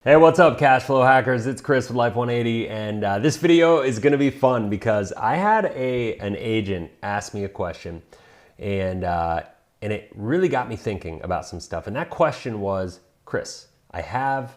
Hey, what's up, cash flow hackers? It's Chris with Life 180, and this video is going to be fun because I had an agent ask me a question, and it really got me thinking about some stuff. And that question was, Chris, I have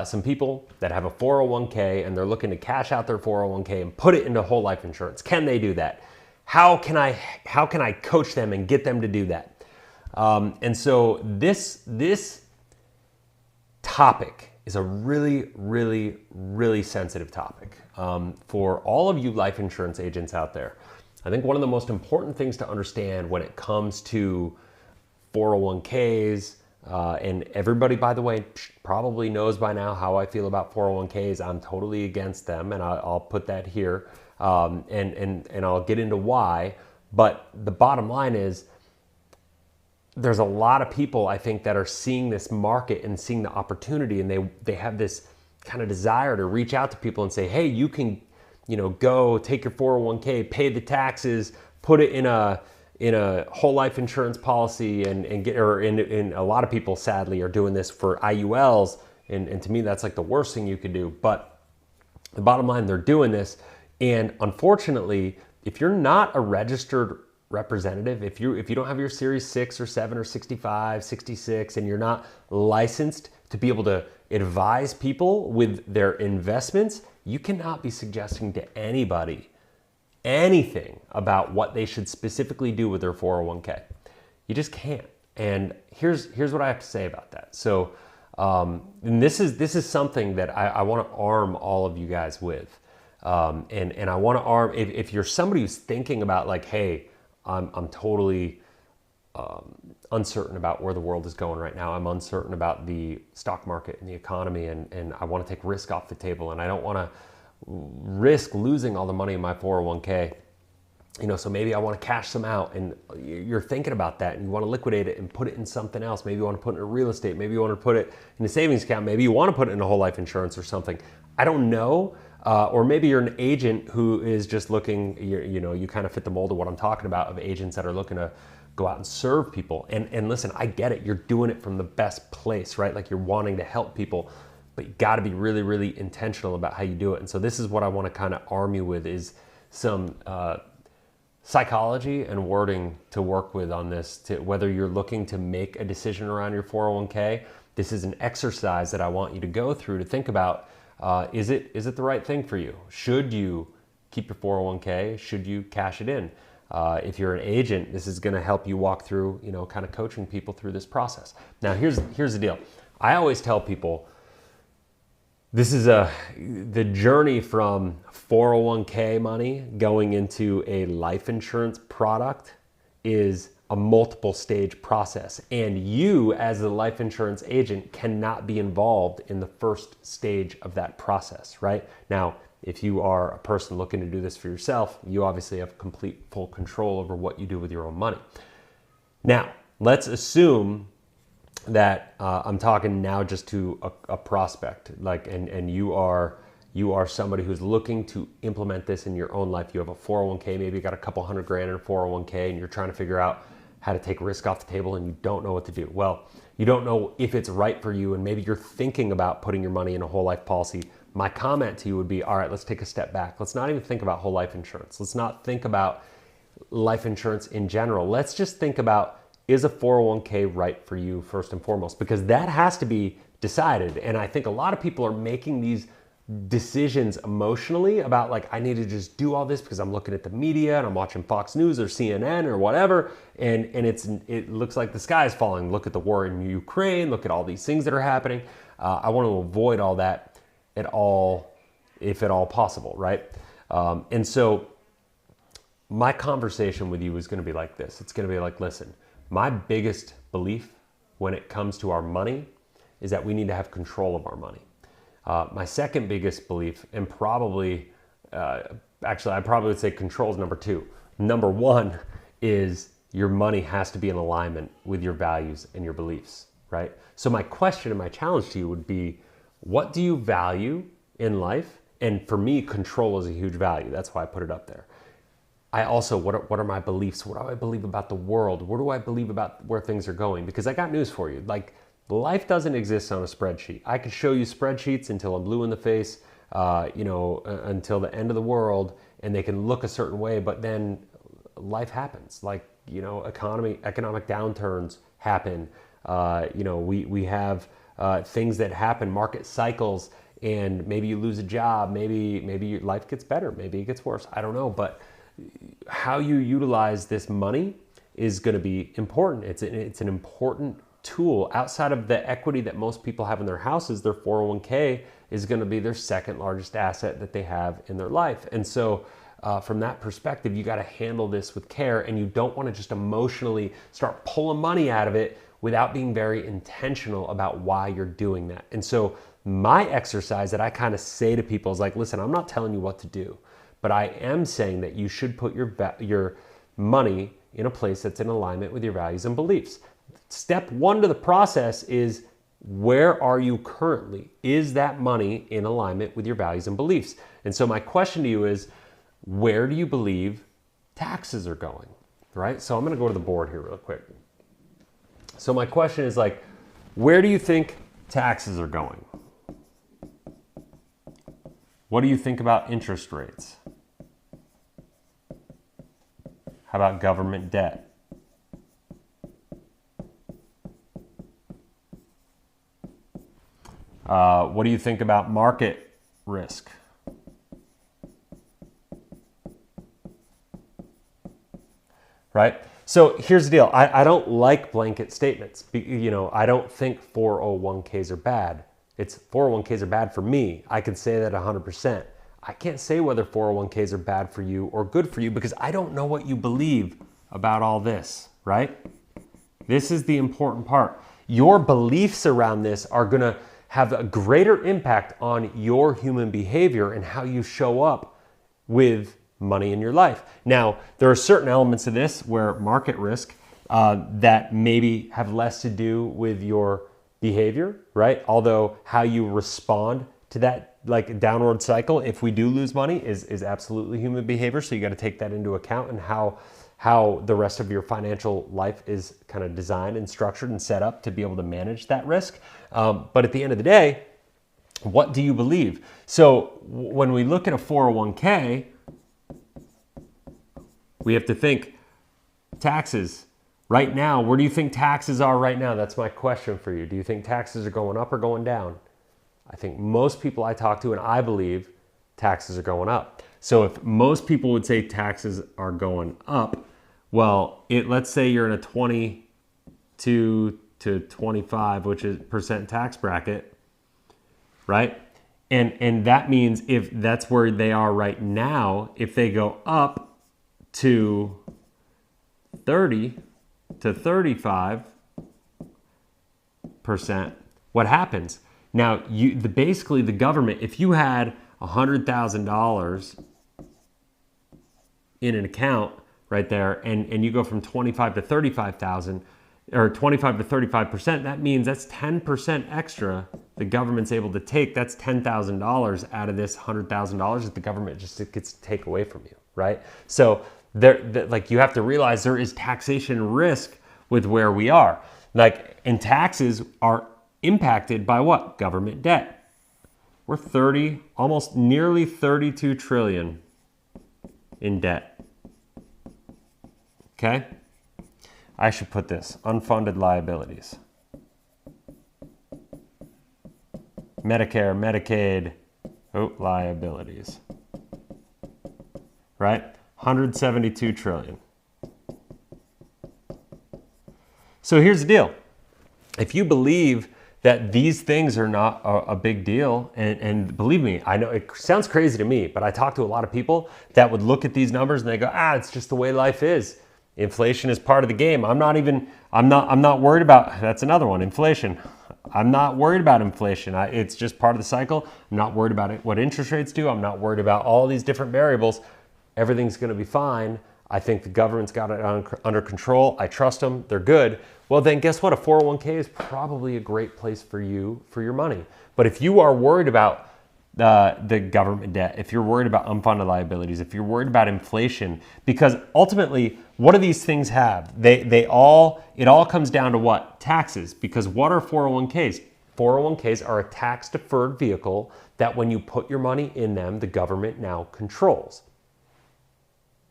some people that have a 401k and they're looking to cash out their 401k and put it into whole life insurance. Can they do that? How can I coach them and get them to do that? And so this topic is a really sensitive topic for all of you life insurance agents out there. I think one of the most important things to understand when it comes to 401ks, and everybody, by the way, probably knows by now how I feel about 401ks. I'm totally against them, and I'll put that here, and I'll get into why. But the bottom line is, there's a lot of people, I think, that are seeing this market and seeing the opportunity, and they have this kind of desire to reach out to people and say, hey, you can, go take your 401k, pay the taxes, put it in a whole life insurance policy, and get, or in a lot of people sadly are doing this for IULs, and to me that's like the worst thing you could do. But the bottom line, they're doing this, and unfortunately, if you're not a registered representative, if you don't have your Series 6 or 7 or 65, 66, and you're not licensed to be able to advise people with their investments, you cannot be suggesting to anybody anything about what they should specifically do with their 401k. You just can't. And here's what I have to say about that. So, and this is something that I want to arm all of you guys with. And I want to arm, if you're somebody who's thinking about like, hey, I'm totally uncertain about where the world is going right now. I'm uncertain about the stock market and the economy, and I want to take risk off the table, and I don't want to risk losing all the money in my 401k. So maybe I want to cash some out, and you're thinking about that, and you want to liquidate it and put it in something else. Maybe you want to put it in real estate. Maybe you want to put it in a savings account. Maybe you want to put it in a whole life insurance or something. I don't know. Or maybe you're an agent who is just looking, you kind of fit the mold of what I'm talking about, of agents that are looking to go out and serve people. And listen, I get it. You're doing it from the best place, right? Like you're wanting to help people, but you got to be really intentional about how you do it. And so this is what I want to kind of arm you with, is some psychology and wording to work with on this, to whether you're looking to make a decision around your 401k. This is an exercise that I want you to go through to think about. Is it the right thing for you? Should you keep your 401k? Should you cash it in? If you're an agent, this is going to help you walk through, kind of coaching people through this process. Now, here's the deal. I always tell people, this is the journey from 401k money going into a life insurance product is a multiple stage process, and you as a life insurance agent cannot be involved in the first stage of that process, right? Now, if you are a person looking to do this for yourself, you obviously have complete full control over what you do with your own money. Now, let's assume that I'm talking now just to a prospect, like, and you are somebody who's looking to implement this in your own life. You have a 401k, maybe you got a couple $100,000 in a 401k, and you're trying to figure out how to take risk off the table, and you don't know what to do. Well, you don't know if it's right for you, and maybe you're thinking about putting your money in a whole life policy. My comment to you would be, all right, let's take a step back. Let's not even think about whole life insurance. Let's not think about life insurance in general. Let's just think about, is a 401k right for you first and foremost? Because that has to be decided. And I think a lot of people are making these decisions emotionally about, like, I need to just do all this because I'm looking at the media and I'm watching Fox News or CNN or whatever, and it looks like the sky is falling. Look at the war in Ukraine, look at all these things that are happening. I want to avoid all that at all, if at all possible, right? And so my conversation with you is going to be like this. It's going to be like, listen, my biggest belief when it comes to our money is that we need to have control of our money. My second biggest belief, and probably, actually, I probably would say control is number two. Number one is your money has to be in alignment with your values and your beliefs, right? So my question and my challenge to you would be, what do you value in life? And for me, control is a huge value. That's why I put it up there. I also, what are my beliefs? What do I believe about the world? What do I believe about where things are going? Because I got news for you. Like, Life doesn't exist on a spreadsheet. I could show you spreadsheets until I'm blue in the face, until the end of the world, and they can look a certain way, but then life happens. Like, economic downturns happen. We have things that happen, market cycles, and maybe you lose a job, maybe your life gets better, maybe it gets worse. I don't know, but how you utilize this money is going to be important. It's an important tool. Outside of the equity that most people have in their houses, their 401k is going to be their second largest asset that they have in their life. And so from that perspective, you got to handle this with care, and you don't want to just emotionally start pulling money out of it without being very intentional about why you're doing that. And so my exercise that I kind of say to people is like, listen, I'm not telling you what to do, but I am saying that you should put your money in a place that's in alignment with your values and beliefs. Step one to the process is, where are you currently? Is that money in alignment with your values and beliefs? And so my question to you is, where do you believe taxes are going, right? So I'm going to go to the board here real quick. So my question is like, where do you think taxes are going? What do you think about interest rates? How about government debt? What do you think about market risk? Right? So here's the deal. I don't like blanket statements. I don't think 401ks are bad. 401ks are bad for me. I can say that 100%. I can't say whether 401ks are bad for you or good for you because I don't know what you believe about all this, right? This is the important part. Your beliefs around this are going to have a greater impact on your human behavior and how you show up with money in your life. Now, there are certain elements of this where market risk that maybe have less to do with your behavior, right? Although how you respond to that like downward cycle, if we do lose money, is absolutely human behavior. So you got to take that into account, and how the rest of your financial life is kind of designed and structured and set up to be able to manage that risk. But at the end of the day, what do you believe? So when we look at a 401k, we have to think taxes. Right now, where do you think taxes are right now? That's my question for you. Do you think taxes are going up or going down? I think most people I talk to, and I believe taxes are going up. So if most people would say taxes are going up, well, let's say you're in a 22 to 25, which is percent tax bracket, right? And that means if that's where they are right now, if they go up to 30 to 35%, what happens? Now, basically the government, if you had $100,000 in an account right there, and you go from 25 to 35,000, or 25 to 35%, that means that's 10% extra the government's able to take. That's $10,000 out of this $100,000 that the government just gets to take away from you, right? So you have to realize there is taxation risk with where we are. And taxes are impacted by what? Government debt. We're almost nearly 32 trillion in debt. Okay? I should put this, unfunded liabilities. Medicare, Medicaid, liabilities. Right? 172 trillion. So here's the deal. If you believe that these things are not a big deal, and believe me, I know it sounds crazy to me, but I talk to a lot of people that would look at these numbers and they go, it's just the way life is. Inflation is part of the game. I'm not worried about, that's another one, inflation. I'm not worried about inflation. It's just part of the cycle. I'm not worried about what interest rates do. I'm not worried about all these different variables. Everything's going to be fine. I think the government's got it under control. I trust them. They're good. Well, then guess what? A 401k is probably a great place for you for your money. But if you are worried about the government debt, if you're worried about unfunded liabilities, if you're worried about inflation, because ultimately, what do these things have? It all comes down to what? Taxes. Because what are 401ks? 401ks are a tax-deferred vehicle that when you put your money in them, the government now controls.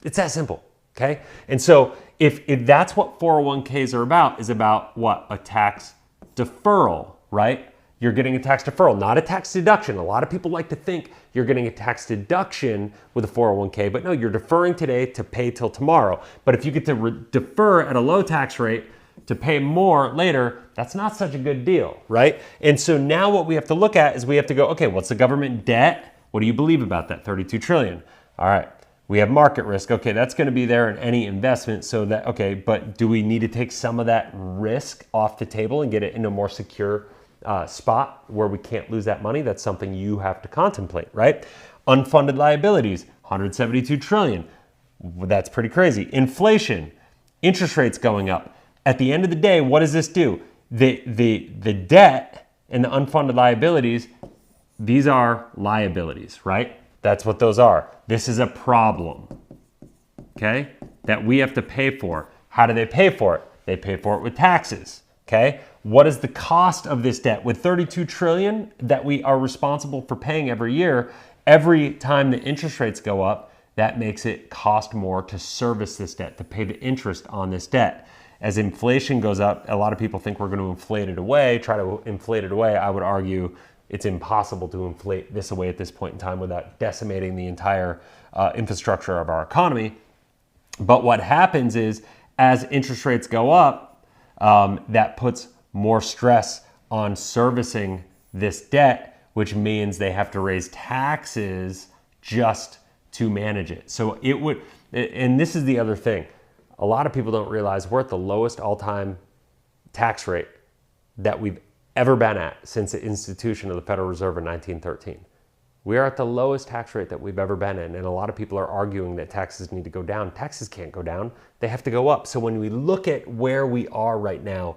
It's that simple, okay? And so if that's what 401ks are about, is about what? A tax deferral, right? You're getting a tax deferral, not a tax deduction. A lot of people like to think you're getting a tax deduction with a 401k, but no, you're deferring today to pay till tomorrow. But if you get to defer at a low tax rate to pay more later, that's not such a good deal, right? And so now what we have to look at is we have to go, okay, what's the government debt? What do you believe about that? 32 trillion. All right. We have market risk. Okay, that's going to be there in any investment. So that, okay, but do we need to take some of that risk off the table and get it in a more secure spot where we can't lose that money? That's something you have to contemplate, right? Unfunded liabilities, 172 trillion. That's pretty crazy. Inflation, interest rates going up. At the end of the day, what does this do? The debt and the unfunded liabilities, these are liabilities, right? That's what those are. This is a problem, okay, that we have to pay for. How do they pay for it? They pay for it with taxes, okay? What is the cost of this debt? With 32 trillion that we are responsible for paying every year, every time the interest rates go up, that makes it cost more to service this debt, to pay the interest on this debt. As inflation goes up, a lot of people think we're going to inflate it away, try to inflate it away. I would argue it's impossible to inflate this away at this point in time without decimating the entire infrastructure of our economy. But what happens is, as interest rates go up, that puts more stress on servicing this debt, which means they have to raise taxes just to manage it. So it would, and this is the other thing, a lot of people don't realize we're at the lowest all-time tax rate that we've ever been at since the institution of the Federal Reserve in 1913. We are at the lowest tax rate that we've ever been in, and a lot of people are arguing that taxes need to go down. Taxes can't go down, they have to go up. So when we look at where we are right now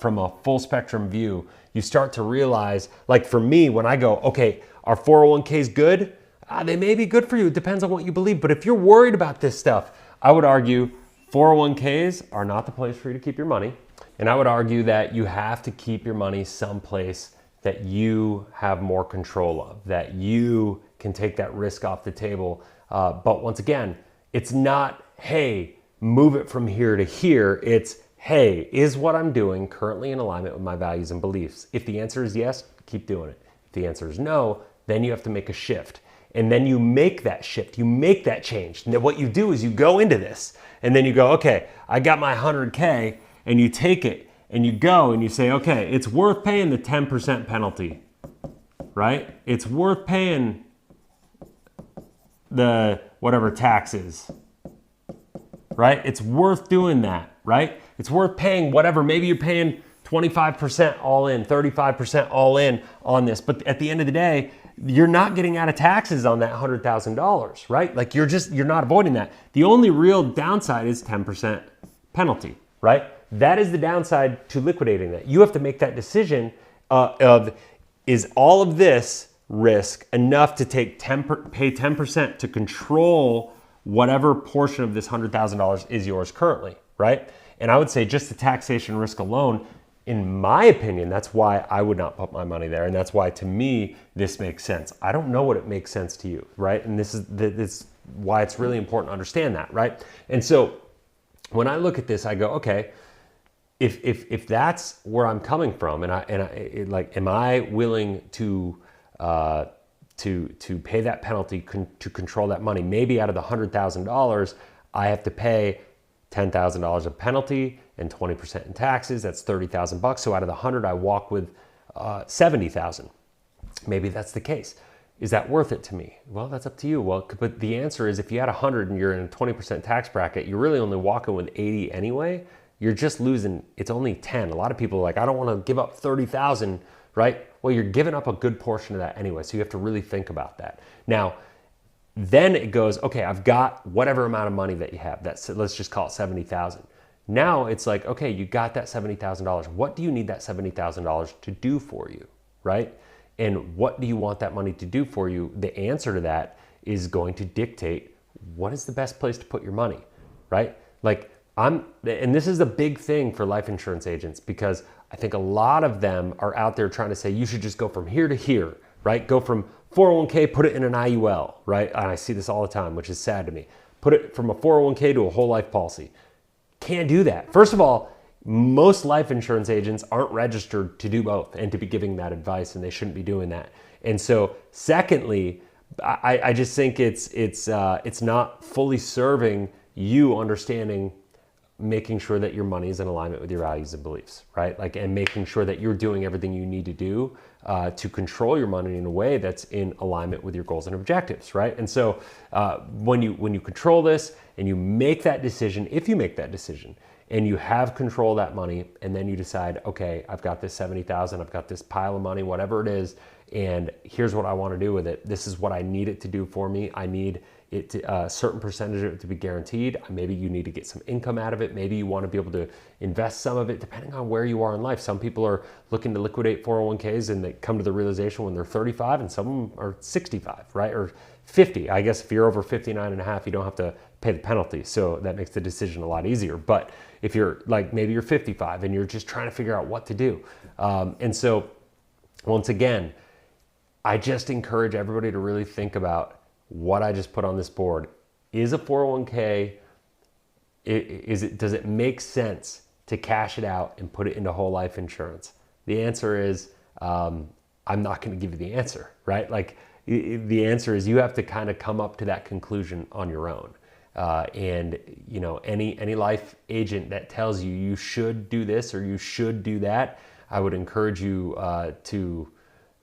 from a full spectrum view, you start to realize, like for me, when I go, okay, are 401ks good? They may be good for you, it depends on what you believe, but if you're worried about this stuff, I would argue 401ks are not the place for you to keep your money. And I would argue that you have to keep your money someplace that you have more control of, that you can take that risk off the table. But once again, it's not, hey, move it from here to here. It's, hey, is what I'm doing currently in alignment with my values and beliefs? If the answer is yes, keep doing it. If the answer is no, then you have to make a shift. And then you make that shift, you make that change. And then what you do is you go into this and then you go, okay, I got my 100K, and you take it and you go and you say, okay, it's worth paying the 10% penalty, right? It's worth paying the whatever taxes, right? It's worth doing that, right? It's worth paying whatever, maybe you're paying 25% all in, 35% all in on this. But at the end of the day, you're not getting out of taxes on that $100,000, right? Like you're not avoiding that. The only real downside is 10% penalty, right? That is the downside to liquidating that. You have to make that decision of, is all of this risk enough to pay 10% to control whatever portion of this $100,000 is yours currently, right? And I would say just the taxation risk alone, in my opinion, that's why I would not put my money there. And that's why, to me, this makes sense. I don't know what it makes sense to you, right? And this is why it's really important to understand that, right? And so when I look at this, I go, okay, if that's where I'm coming from, am I willing to pay that penalty to control that money? Maybe out of the $100,000, I have to pay $10,000 of penalty and 20% in taxes. That's $30,000. So out of the 100, I walk with 70,000. Maybe that's the case. Is that worth it to me? Well, that's up to you. Well, but the answer is, if you had 100 and you're in a 20% tax bracket, you're really only walking with 80 anyway. You're just losing, it's only 10. A lot of people are like, I don't want to give up 30,000, right? Well, you're giving up a good portion of that anyway. So you have to really think about that. Now, then it goes, okay, I've got whatever amount of money that you have. Let's just call it 70,000. Now it's like, okay, you got that $70,000. What do you need that $70,000 to do for you, right? And what do you want that money to do for you? The answer to that is going to dictate what is the best place to put your money, right? Like and this is a big thing for life insurance agents, because I think a lot of them are out there trying to say you should just go from here to here, right? Go from 401k, put it in an IUL, right? And I see this all the time, which is sad to me. Put it from a 401k to a whole life policy. Can't do that. First of all, most life insurance agents aren't registered to do both and to be giving that advice, and they shouldn't be doing that. And so secondly, I just think it's not fully serving you understanding, making sure that your money is in alignment with your values and beliefs, right? Like, and making sure that you're doing everything you need to do to control your money in a way that's in alignment with your goals and objectives, right? And so when you control this and you make that decision, if you make that decision and you have control of that money, and then you decide, okay, I've got this 70,000, I've got this pile of money, whatever it is, and here's what I want to do with it. This is what I need it to do for me. I need it to, a certain percentage of it to be guaranteed. Maybe you need to get some income out of it. Maybe you want to be able to invest some of it, depending on where you are in life. Some people are looking to liquidate 401ks and they come to the realization when they're 35, and some of them are 65, right? Or 50. I guess if you're over 59 and a half, you don't have to pay the penalty. So that makes the decision a lot easier. But if you're like, maybe you're 55 and you're just trying to figure out what to do. And so once again, I just encourage everybody to really think about what I just put on this board. Is a 401k, does it make sense to cash it out and put it into whole life insurance? The answer is, I'm not going to give you the answer, right? Like the answer is you have to kind of come up to that conclusion on your own. And you know, any life agent that tells you you should do this or you should do that, I would encourage you to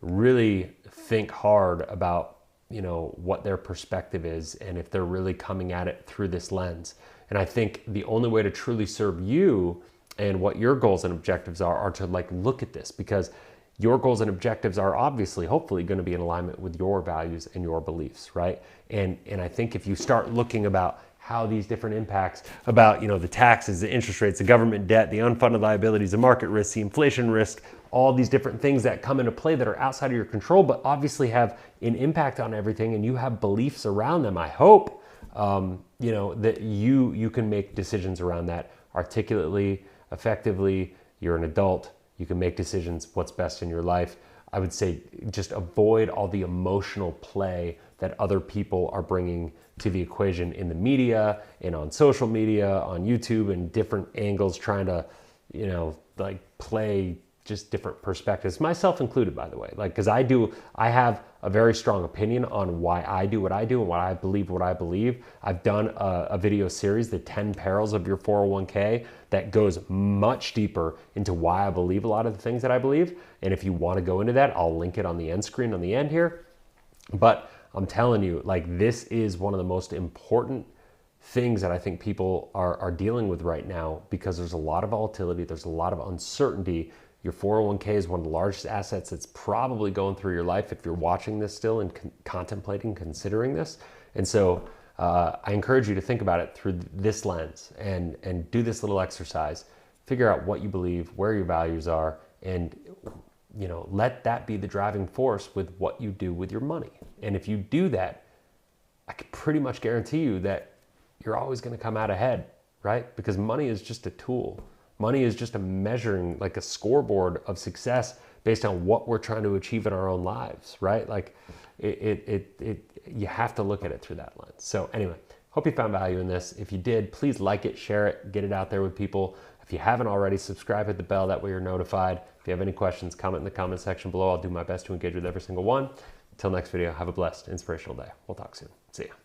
really think hard about, you know, what their perspective is and if they're really coming at it through this lens. And I think the only way to truly serve you and what your goals and objectives are to like look at this, because your goals and objectives are obviously, hopefully, going to be in alignment with your values and your beliefs, right? And I think if you start looking about how these different impacts about, you know, the taxes, the interest rates, the government debt, the unfunded liabilities, the market risk, the inflation risk, all these different things that come into play that are outside of your control, but obviously have an impact on everything, and you have beliefs around them. I hope, you know, that you can make decisions around that articulately, effectively. You're an adult. You can make decisions what's best in your life. I would say just avoid all the emotional play that other people are bringing to the equation in the media and on social media, on YouTube, and different angles, trying to, you know, like play just different perspectives, myself included, by the way. Like, because I have a very strong opinion on why I do what I do and why I believe what I believe. I've done a video series, The 10 Perils of Your 401k, that goes much deeper into why I believe a lot of the things that I believe. And if you want to go into that, I'll link it on the end screen on the end here. But I'm telling you, like, this is one of the most important things that I think people are dealing with right now, because there's a lot of volatility, there's a lot of uncertainty. Your 401k is one of the largest assets that's probably going through your life if you're watching this still and contemplating, considering this. And so I encourage you to think about it through this lens and do this little exercise. Figure out what you believe, where your values are, and, you know, let that be the driving force with what you do with your money. And if you do that, I can pretty much guarantee you that you're always going to come out ahead, right? Because money is just a tool. Money is just a measuring, like a scoreboard of success based on what we're trying to achieve in our own lives, right? Like you have to look at it through that lens. So anyway, hope you found value in this. If you did, please like it, share it, get it out there with people. If you haven't already, subscribe, hit the bell, that way you're notified. If you have any questions, comment in the comment section below. I'll do my best to engage with every single one. Until next video, have a blessed, inspirational day. We'll talk soon. See ya.